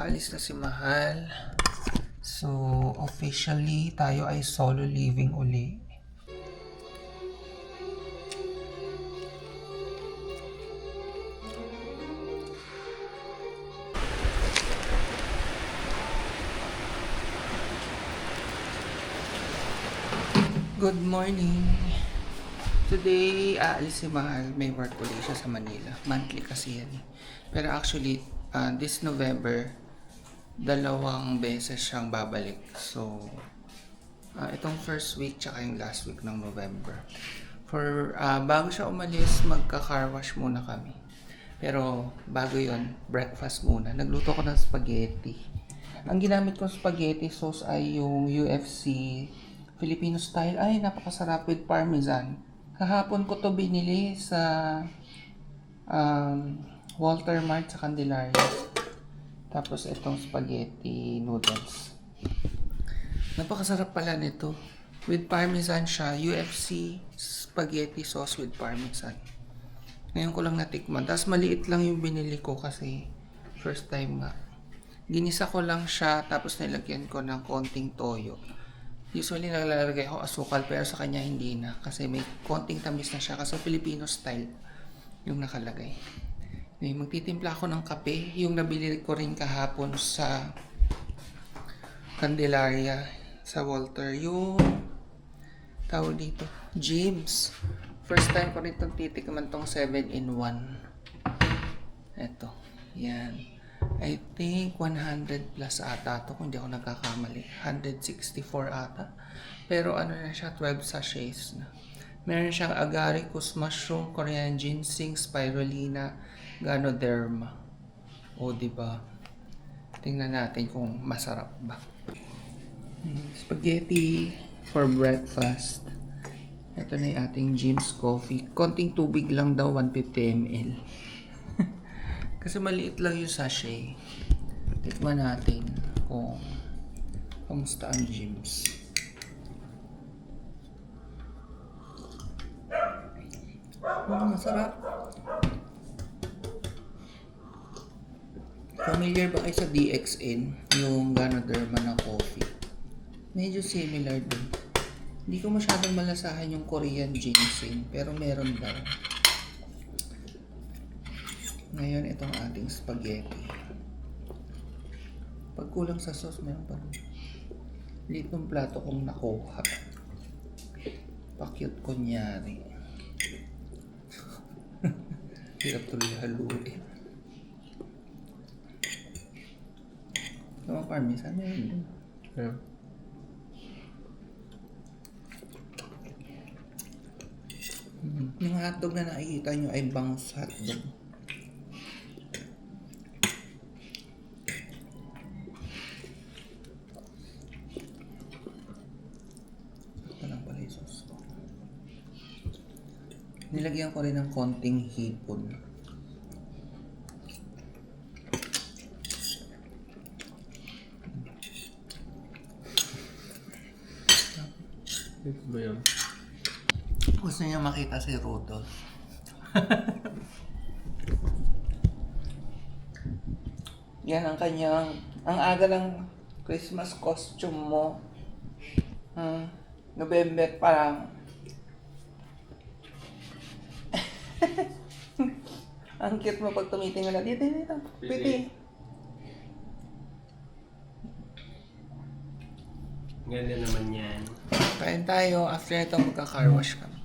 Nakaalis na si Mahal. So, officially, tayo ay solo living uli. Good morning! Today, aalis si Mahal. May work ulit siya sa Manila. Monthly kasi yan. Pero actually, this November, 2 beses siyang babalik. So, itong first week tsaka yung last week ng November. Bago siya umalis, magka-car wash muna kami. Pero bago yon, breakfast muna. Nagluto ko ng spaghetti. Ang ginamit kong spaghetti sauce ay yung UFC Filipino style. Ay, napakasarap with parmesan. Kahapon ko to binili sa Walter Mart sa Candelaria. Tapos itong spaghetti noodles. Napakasarap pala nito. With parmesan siya. UFC spaghetti sauce with parmesan. Ngayon ko lang natikman. Tapos maliit lang yung binili ko kasi first time nga. Ginisa ko lang siya tapos nilagyan ko ng konting toyo. Usually naglalagay ako asukal pero sa kanya hindi na kasi may konting tamis na siya kasi Filipino style yung nakalagay. Ngayon magtitimpla ako ng kape, yung nabili ko rin kahapon sa Candelaria sa Walter, yung tawag dito, James. First time ko rin itong titikman tong 7-in-1. Eto, yan. I think 100 plus ata to kung hindi ako nagkakamali. 164 ata. Pero ano na siya, 12 sachets na. Meron siyang agaricus mushroom, Korean ginseng, spirulina, ganoderma. O diba? Tingnan natin kung masarap ba. Spaghetti for breakfast. Ito na yung ating Jim's Coffee. Konting tubig lang daw, 150 ml. Kasi maliit lang yung sachet. Tikman natin kung kamusta ang Jim's. Masarap. Familiar ba kayo sa DXN? Yung Ganoderma na coffee. Medyo similar din. Hindi ko masyadong malasahan yung Korean ginseng. Pero meron daw. Ngayon, itong ating spaghetti. Pag kulang sa sauce, meron pa rin. Liit ng plato kong nakuha. Pa-cute kunyari. Hirap tuloy haluin. Ito ang parmesan, meron din. Yeah. Yung hotdog na nakikita nyo ay bangus hotdog. Nilagyan ko rin ng konting hipon. Ito ba yun? Gusto niya makita si Rudolph. Yan ang kanyang, ang aga ng Christmas costume mo. November pa lang. Ang cute mo pag tumitingin na dito. Piti. Ganda naman yan. Kain tayo. After ito magka-car wash kami.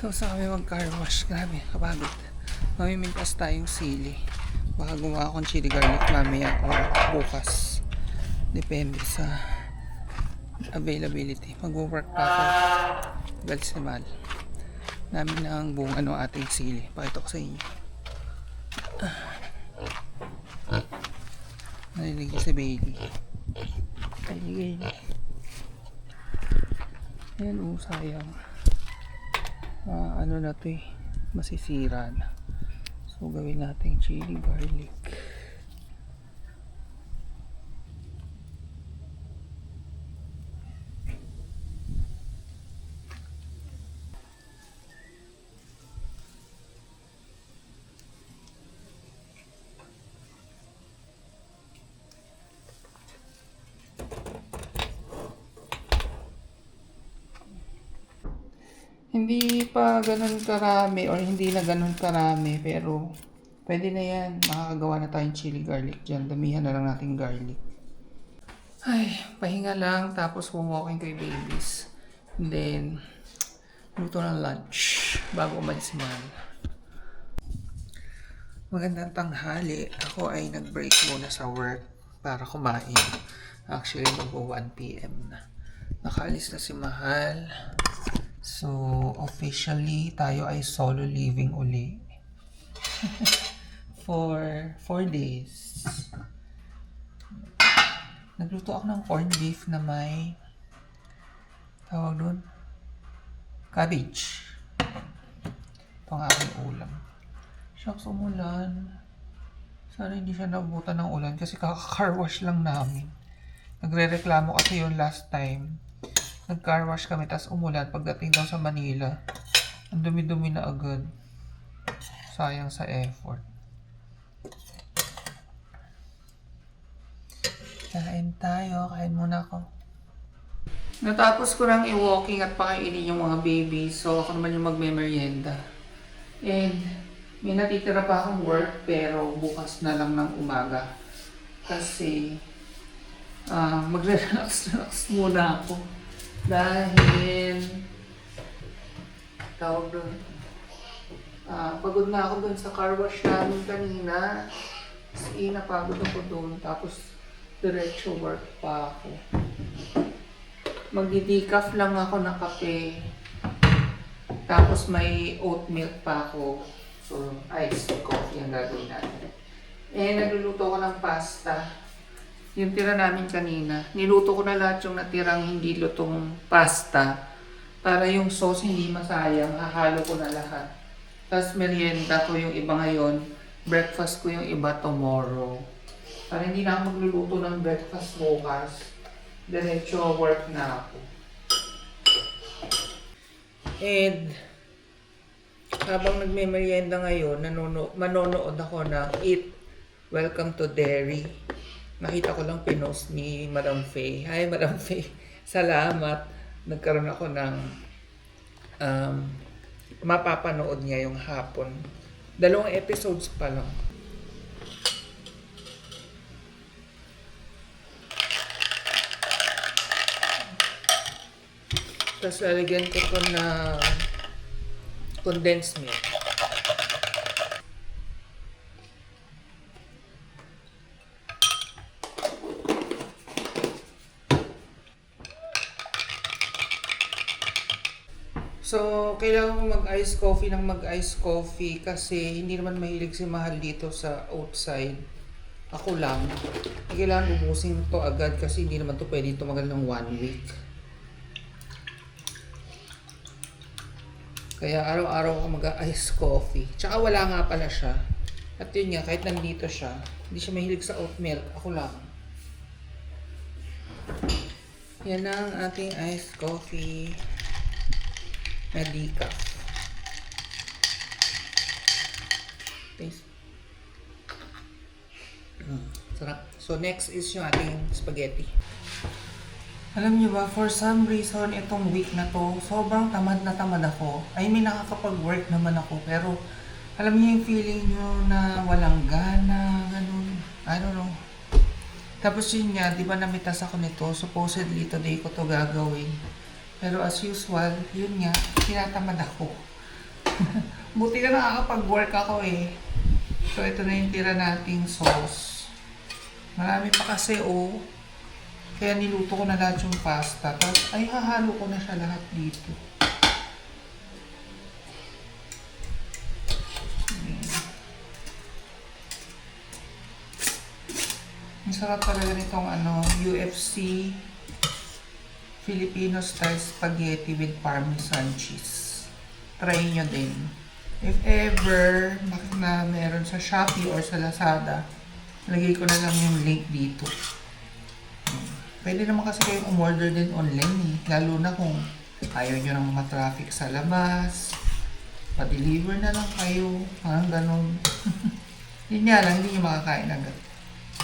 So sa kami mag-car wash. Grabe, kapagod. Mamimintas tayong sili. Baka gumawa akong chili garlic mamaya o bukas. Depende sa availability. Mag-work pa ako. Galsimal. Namin na ang buong ating sili. Pakita ko sa inyo. Nalilig si baby. Kaligay. Ayan sayang. Ano na to masisira na. So gawin natin chili garlic. Hindi pa ganun karami or hindi na ganun karami pero pwede na yan. Makakagawa na tayong chili garlic dyan. Damihan na lang natin garlic. Ay, pahinga lang tapos walking kay babies. And then, luto ng lunch bago umalis si Mahal. Magandang tanghali. Ako ay nag-break muna sa work para kumain. Actually, mag-1 p.m. na. Nakaalis na si Mahal. So, officially, tayo ay solo living uli. For 4 days. Nagluto ako ng corned beef na may tawag doon cabbage. Ito ang aking ulam. Shucks, umulan. Sana hindi siya nabutan ng ulan kasi kaka-car wash lang namin. Nagre-reklamo kasi yun last time. Nag-car wash kami tas umulan pagdating daw sa Manila. Ang dumi-dumi na agad. Sayang sa effort. Kain tayo. Kain muna ako. Natapos ko lang i-walking at pakainin yung mga babies. So ako naman yung magme-merienda. And may natitira pa akong work pero bukas na lang ng umaga. Kasi magre-relax muna ako. Dahil tawag doon. Pagod na ako doon sa car wash namin kanina. Kasi napagod ako doon. Tapos diretso work pa ako. Magdi-decaf lang ako ng kape. Tapos may oat milk pa ako. So iced coffee ang gagawin natin. Nagluluto ko ng pasta. Yung tira namin kanina, niluto ko na lahat yung natirang hindi lutong pasta para yung sauce hindi masayang, hahalo ko na lahat. Tapos merienda ko yung iba ngayon, breakfast ko yung iba tomorrow. Para hindi na ako magluluto ng breakfast bukas, diretso work na ako. And habang nagme-merienda ngayon, manonood ako ng Eat Welcome to Dairy. Nakita ko lang pinost ni Madam Faye. Hi, Madam Faye. Salamat. Nagkaroon ako ng mapapanood niya yung hapon. 2 episodes pa lang. Tapos lalagyan ko ito na condensed milk. So, kailangan ko mag-ice coffee kasi hindi naman mahilig si Mahal dito sa outside. Ako lang. Kailangan ubusin to agad kasi hindi naman to pwede tumagal ng 1 week. Kaya araw-araw ako mag-ice coffee. Tsaka wala nga pala siya. At yun nga, kahit nandito siya, hindi siya mahilig sa oat milk. Ako lang. Yan ang ating iced coffee na decaf. Taste. Sarap. So next is yung ating spaghetti. Alam niyo ba, for some reason, itong week na to, sobrang tamad na tamad ako. I mean, nakakapag-work naman ako, pero alam niyo yung feeling niyo na walang gana, ganun. I don't know. Tapos yun nga, di ba namitas ako nito, supposedly today ko to gagawin. Pero as usual, yun nga, tinatamad ako. Buti na nakakapag-work ako eh. So ito na yung tira nating sauce. Marami pa kasi Kaya niluto ko na lahat yung pasta. Tapos ay hahalo ko na siya lahat dito. Ang sarap talaga nitong UFC Filipino style spaghetti with parmesan cheese. Try nyo din. If ever na meron sa Shopee or sa Lazada, lagay ko na lang yung link dito. Pwede naman kasi kayong umorder din online eh. Lalo na kung ayaw nyo nang matraffic sa labas. Pa-deliver na lang kayo. Parang ganun. Yun nga lang, hindi nyo makakain agad.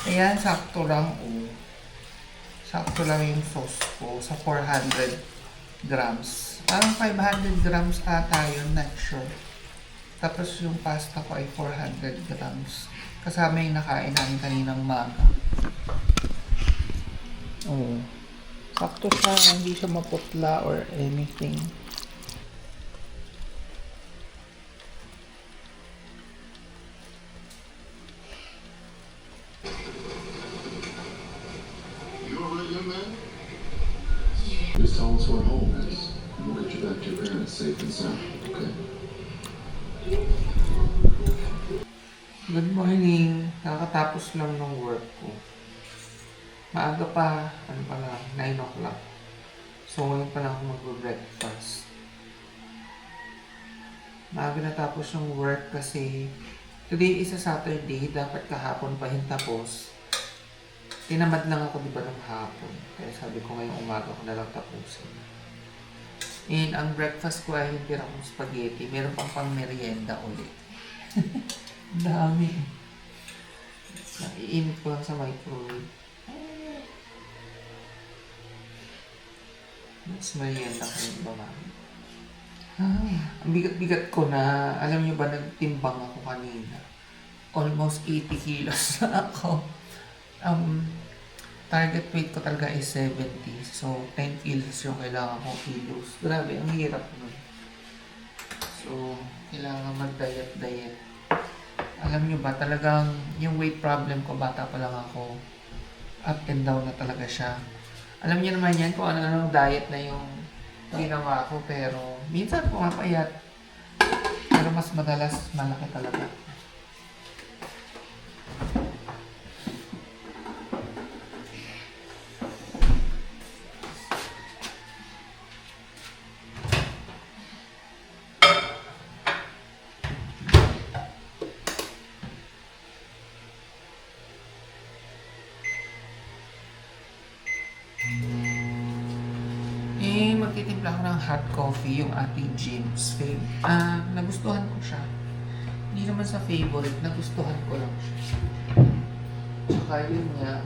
Ayan, sakto lang Sakto lang yung sauce ko sa 400 grams. Parang 500 grams ata yun, not sure. Tapos yung pasta ko ay 400 grams. Kasama yung nakain namin kaninang umaga. Oo. Sakto siya, hindi siya maputla or anything. You alright, young man? Just tell us where home is, and we'll get you back to your parents safe and sound, okay? Good morning. Kakatapos lang ng work ko. Maaga pa, ano pa lang, 9 o'clock. So ngayon pa lang ako mag-breakfast. Maaga natapos yung work kasi today is a Saturday, dapat kahapon pa yung tapos. Tinamad lang ako diba ng hapon. Kaya sabi ko ngayong umaga ko na lang tapusin. And ang breakfast ko ay yung tira kong spaghetti. Meron pang merienda ulit. Ang dami. Naiinit ko lang sa microwave. Mas merienda ko rin ba, mami? Ang bigat-bigat ko na. Alam niyo ba, nagtimbang ako kanina. Almost 80 kilos na ako. Target weight ko talaga is 70. So, 10 kilos yung kailangan kong kilos. Grabe, ang hirap nun. So, kailangan mag-diet. Alam nyo ba, talagang yung weight problem ko, bata pa lang ako, up and down na talaga siya. Alam niyo naman yan kung ano-anong diet na yung ginawa ko, pero minsan pumapayat. Pero mas madalas, malaki talaga. Magtitimpla ako ng hot coffee, yung ating Jim's fave. Nagustuhan ko siya. Hindi naman sa favorite, nagustuhan ko lang siya. Tsaka yun nga,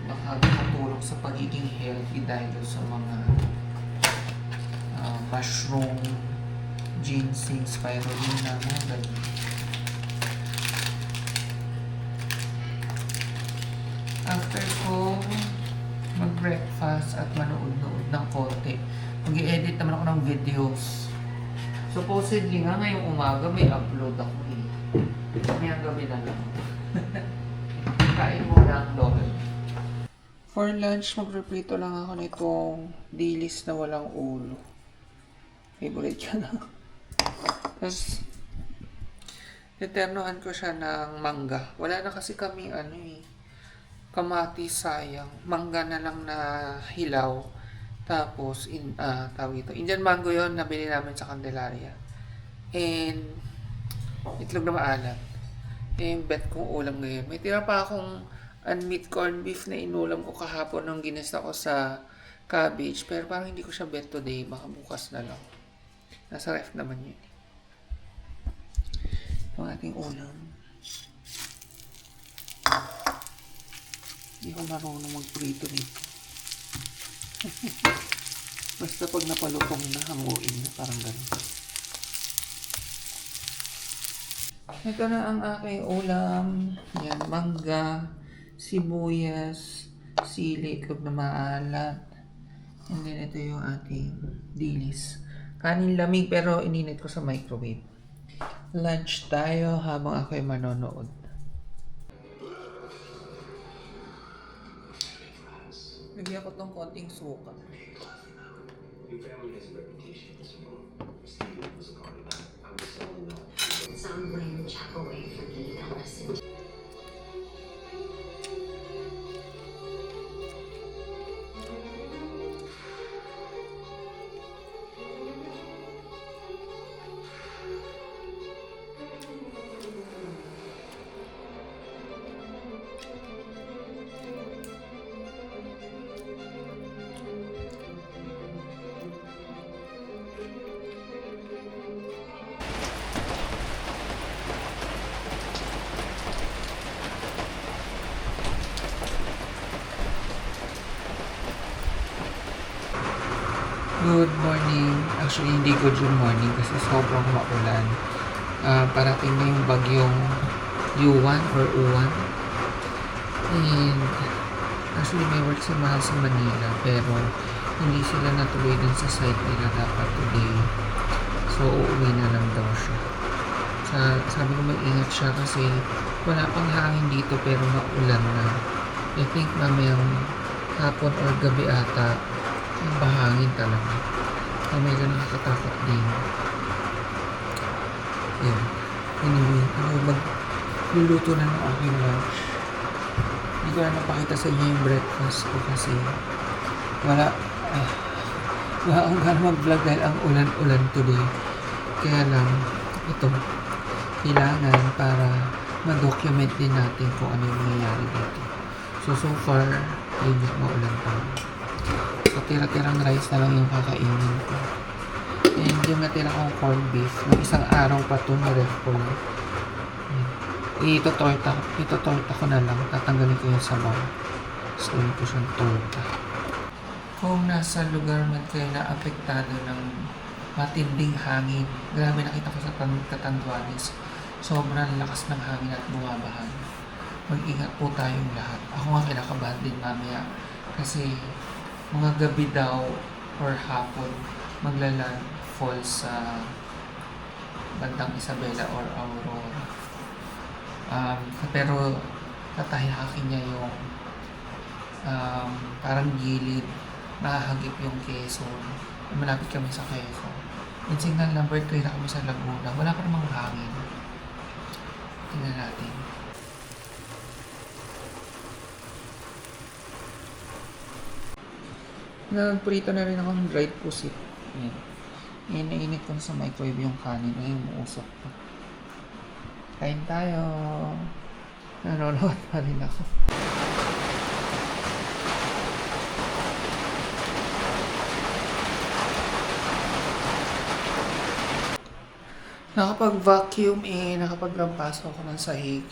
makakatulong sa pagiging healthy dahil sa mga mushroom, ginseng, spirulina, mga ganun. After ko mag-breakfast at manood-nood ng konti, mag-i-edit naman ako ng videos. Supposedly nga ngayong umaga may upload ako eh. Ngayong gabi na lang. Kain mo lang doon. For lunch, magreprito lang ako nitong dilis na walang ulo. Favorite ko na. Tapos, deternohan ko siya ng mangga. Wala na kasi kaming kamatis, sayang. Mangga na lang na hilaw. Tapos, tawag ito. Indian mango yon nabili namin sa Candelaria. And, itlog na maalat. And, bet kong ulam ngayon. May tira pa akong unmeat corned beef na inulam ko kahapon nung ginisa ko sa cabbage. Pero parang hindi ko siya bet today. Baka bukas na lang. Nasa ref naman yun. Ito ang ating ulam. Hindi ko marunong magprito nito. Basta pag napalutong na, hanguin na, parang ganun. Ito na ang aking ulam. Yan, mangga, sibuyas, sili, itlog na maalat. And then ito yung ating dilis. Kanin lamig pero ininit ko sa microwave. Lunch tayo habang ako ay manonood. Lagyan ko tong konting suka. Your family has a reputation as well. Steve was a part of that. I was selling that. Some blame Jack away from the illness. Good morning. Actually, hindi good yung morning kasi sobrang maulan. Parating na yung bagyong U1 or U1. And actually, may work si Mahal sa Manila pero hindi sila natuloy dun sa site nila dapat today. So, uuwi na lang daw siya. Sabi ko mag-ingat siya kasi wala pang hangin dito pero maulan na. I think mamayang hapon or gabi ata yung bahangin talaga. So, medyo nakakatakot din. Yun. Anyway, magluluto na ng aking lunch. Hindi ko na napakita sa inyo yung breakfast ko kasi wala akong gana mag-vlog dahil ang ulan-ulan today. Kaya lang, ito, kailangan para ma-document din natin kung ano yung nangyayari dito. So far, yun yung maulan pa. So, tira-tirang rice na lang yung kakainin ko. And yung natira kong corned beef, ng isang araw pa ito, na-ref ko lang. Ito-torta ko na lang. Tatanggalin ko yung sabaw. So, yun ko siyang torta. Kung nasa lugar man kayo na apektado ng matinding hangin, grabe nakita ko sa Catanduanes. Sobrang lakas ng hangin at bumabahan. Mag-ingat po tayong lahat. Ako nga kinakabahan din mamaya kasi mga gabi daw or hapon maglalandfall sa bandang Isabela or Aurora. Pero tatahihakin niya yung parang gilid, mahahagip yung Quezon. Malapit kami sa Quezon. In signal number 3 na kami sa Laguna. Wala pa namang hangin. Tingnan natin. Nagprito na rin ako ng dried pusit. Ayan. Inainit ko sa microwave yung kanin. Ngayon, umuusok pa. Kain tayo. Nanonood pa rin ako. Nakapag-vacuum nakapaglampaso ako ng sahig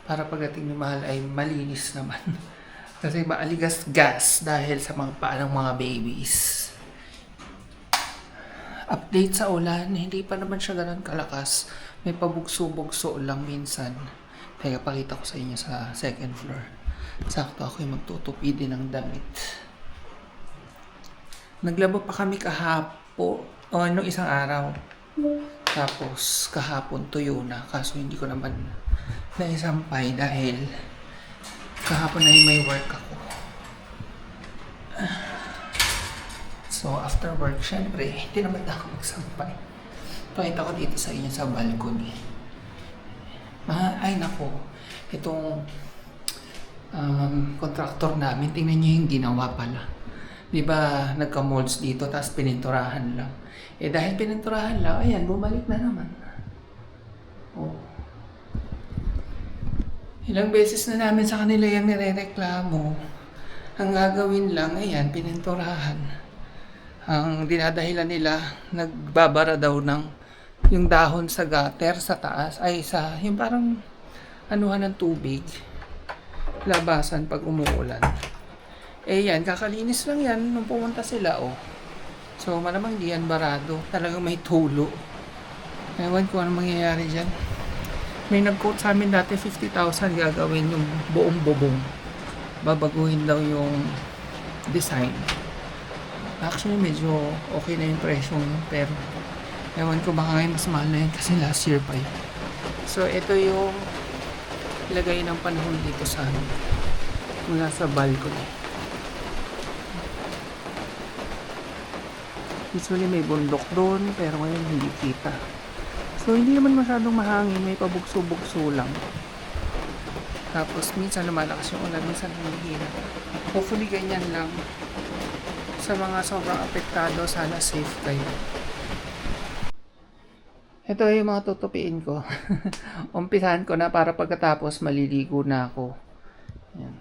para pagdating ni Mahal ay malinis naman. Kasi maaligas gas dahil sa mga paa ng mga babies. Update sa ulan, hindi pa naman siya ganun kalakas. May pabugso-bugso lang minsan. Kaya pakita ko sa inyo sa second floor. Sakto ako yung magtutupi din ng damit. Naglaba pa kami kahapon, nung isang araw. Tapos kahapon tuyo na, kaso hindi ko naman naisampay dahil kahapon ay may work ako. So after work, syempre, hindi naman ako magsampay. Pakita ko dito sa inyo sa balcony. Ay nako, itong contractor namin, tingnan niyo yung ginawa pala. Di ba nagka-molds dito, tapos pininturahan lang. Dahil pininturahan lang, ayan, bumalik na naman. Oh. Ilang beses na namin sa kanila yung nirereklamo. Ang gagawin lang, ayan, pininturahan. Ang dinadahilan nila, nagbabara daw ng yung dahon sa gutter sa taas, ay sa, yung parang anuhan ng tubig, labasan pag umuulan. Yan, kakalinis lang yan nung pumunta sila, oh. So, malamang di yan barado. Talagang may tulo. Ewan ko ano mangyayari dyan. May nag-quote sa amin dati 50,000 gagawin yung buong bubong. Babaguhin daw yung design. Actually, medyo okay na yung presyo yun. Pero, ewan ko baka ngayon mas mahal na yun kasi last year pa yun. So, ito yung ilagay ng panahon dito sa mula sa balcony. Usually may bundok doon, pero ngayon hindi kita. So, hindi naman masyadong mahangin, may pabugso-bugso lang. Tapos, minsan lumalakas yung ulan, minsan humihina. Hopefully, ganyan lang. Sa mga sobrang apektado, sana safe kayo. Ito yung mga tutupiin ko. Umpisahan ko na para pagkatapos maliligo na ako. Yan.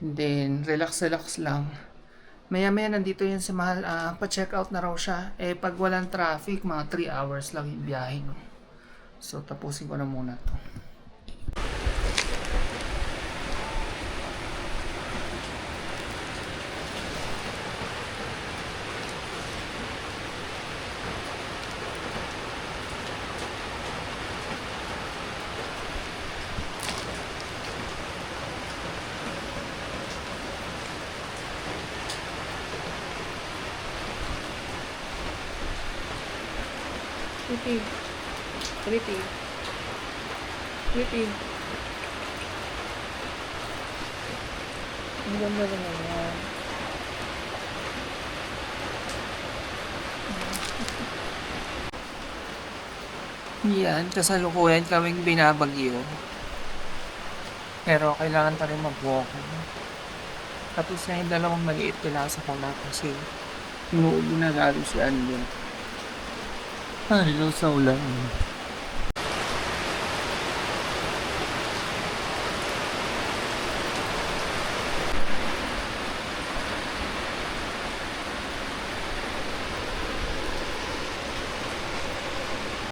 And then, relax lang. Maya-maya nandito yun si Mahal, pa-check out na raw siya. Pag walang traffic, mga 3 hours lang yung biyahe, no? So, tapusin ko na muna to. Pretty. Pretty. Pretty. Ang ganda naman yan. Yan, kasalukuyan kaming binabagyo. Pero kailangan pa rin mag-walking. Tapos na yung dalawang maliit pinasa ko na kasi inuubo na lalo si Andon. Ay, sa ulan.